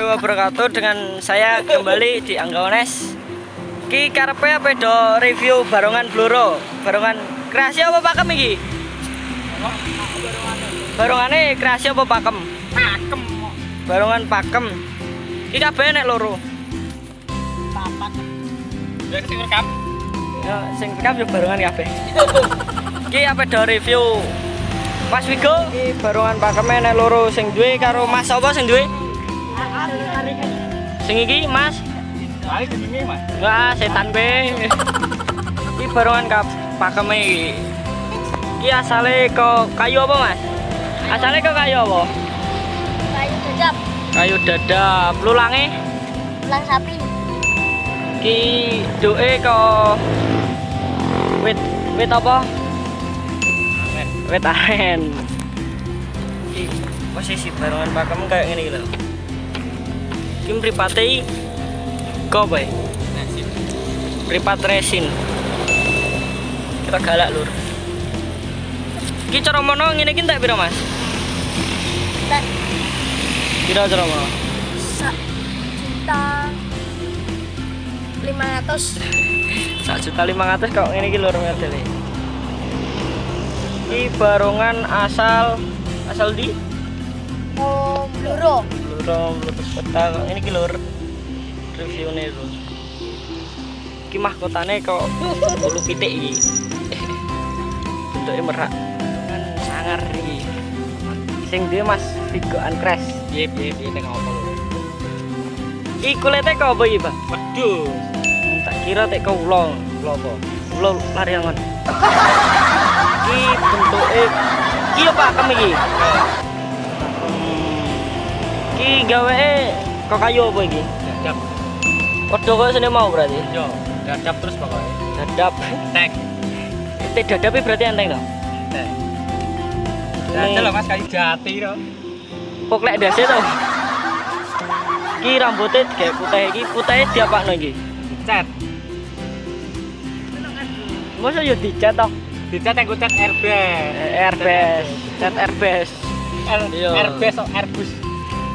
warahmatullahi wabarakatuh. Dengan saya kembali di Anggaones. Ki karepe apa do review barongan Bluro. Barongan kreasi apa pakem iki? Barongane kreasi apa pakem? Pakem. Barongan pakem. Ki kabeh nek loro. Papat. Ya sing rekam. Ya sing rekam yo barongan kabeh. Ki apa do review Mas Wigo, iki barongan pakeme nek loro sing duwe karo Mas apa sing duwe? Sing iki Mas. Kali jenenge Mas. Wah, setan kowe. Iki barongan pakeme iki. Iki asale kok kayu apa, Mas? Asale kok kayu apa? Kayu dadap, Kayu dadap. Lulange? tulang sapi. Iki doe kok wit apa? Wit aren. Iki posisi barongan pakem kayak ngene iki lho. Iki mripate kok bae? Mripat resin. Kita galak lur. Iki cara mono ngene iki entek pira, Mas? Dan Pira cara mono? 1.500.000. 1.500.000 kok ngene iki lur modele. Iki barongan asal di Oh, Bluro. Bluro peta kok ini ki lur. Reviewne lho. Iki mahkotane kok bulu pitik iki. Bentuke merak. Kan sangar iki. Sing duwe Mas Vigo Ancres. Piye nek apa lho. Iki kulite kok apa iki, Pak? Wedhus. Tak kira tek kula. Kula apa? Kula lari angon. Iki bentuke iki yo pakem iki. Iki gaweke kok kayu apa iki? Dadap. Padha kok sene mau berarti. Yo, dadap terus pokoknya. Dadap. Tek. Tek dadape berarti enteng to? Tek. Dadap lho Mas kayu jati lho. Poklek dase to. Iki rambutnya kayak putih iki, putihnya diapakno iki? Cat. Masa yo dicat to? Dicat yang cat airbus. Airbus, cat Airbus. Iya. Airbus kok Airbus.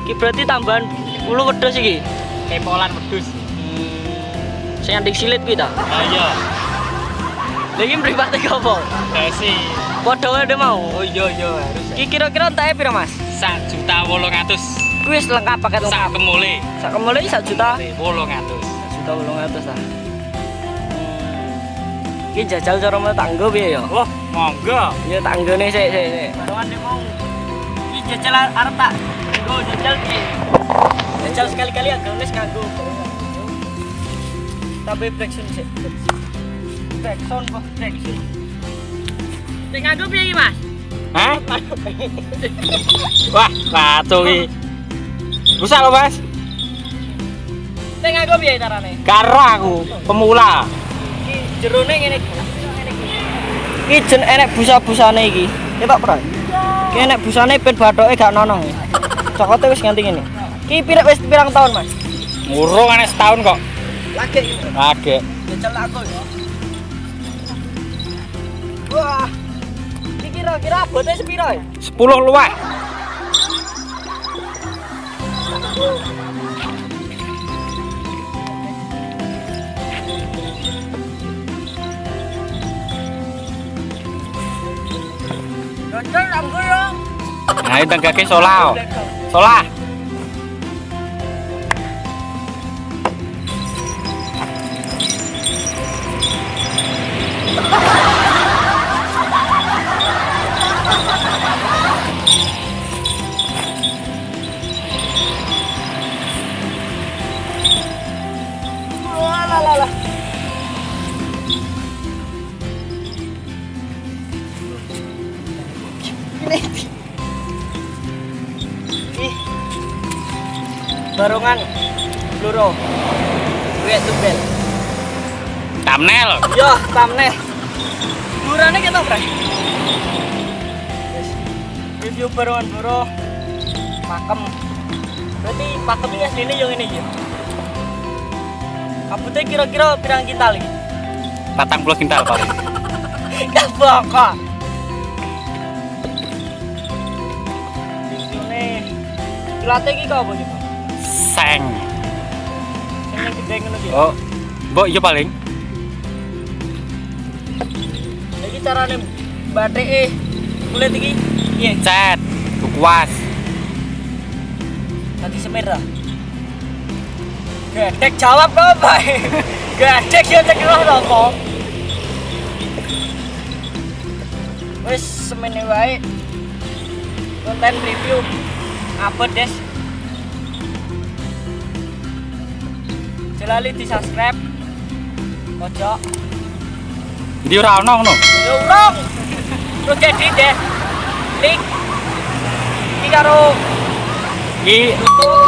Iki berarti tambahan ulu wedhus iki. Tempolan wedhus. Sing andik silit kuwi ta? Ah iya. Lha iki mripate apa? Dasi. Padha wae mau. Oh iya harus. Iki kira-kira enteke pira, Mas? 1.800.000. Kuwi wis lengkap paket lengkap. Sak kemule. Sak kemule 1 juta. 800. 1.800.000 ta. Iki jajal cara mau tanggo piye ya? Wah, monggo. Ya tanggone sik. Barongan mau. Iki jajal arep tak nggo jajal piye? Jajal sekali-kali agak wis nganggo. Tapi Blackson sik. Blackson kok Blackson. Sing nganggo piye iki, Mas? Hah? Wah, kacau iki. Rusak lho, Mas. Sing nganggo piye carane? Karo aku, pemula. Iki jerone ngene iki. Iki jen enek busa-busane iki. Ketok pra. Iki enek busane ben bathoke gak nonong. Cokote wis nganti ngene. Iki wis pirang tahun, Mas? Murung ana setahun kok. Lagi. Lagi. Jajal aku ya. Wah. Iki kira-kira abote sepiro ya? 10 luwih. Jajal aku ya. Nah, itu tanggake solah. Solah. Wah. Ih. Barongan Bluro. Wet to bel. Thumbnail. Yo, thumbnail. Durane kita, Bro. Yes. Review barongan Bluro. Pakem. Berarti pakem iki asline yo ngene iki. Kabutnya kira-kira pirang kintal iki? 40 kintal paling. Gak bakal. Ini Kilate iki kok apa iki, Bang? seng. Sing gede ngono iki. Oh. Mbok iya paling. Iki carane bathike kulit iki piye? Cet, kuas. Nanti semir dah. Gedek jawab kok, Pak. Gedek ya cekel apa? Wis semene wae. Konten review apa des? Jelali di subscribe. Ojo. Ndi ora ono ngono. Yo urung. Terus jadi deh. Link. Iki karo Iki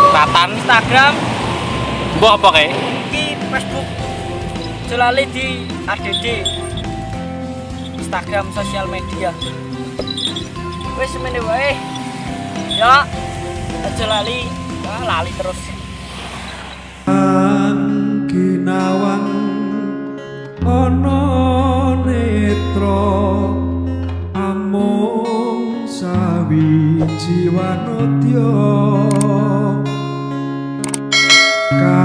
Ratan Instagram, mbok apa kae? iki Facebook. Jelali di ADD. Instagram sosial media. Wes semene wae. Ya. Aja lali. Wah, lali terus. Kinawang ana netra amung sawiji wanodya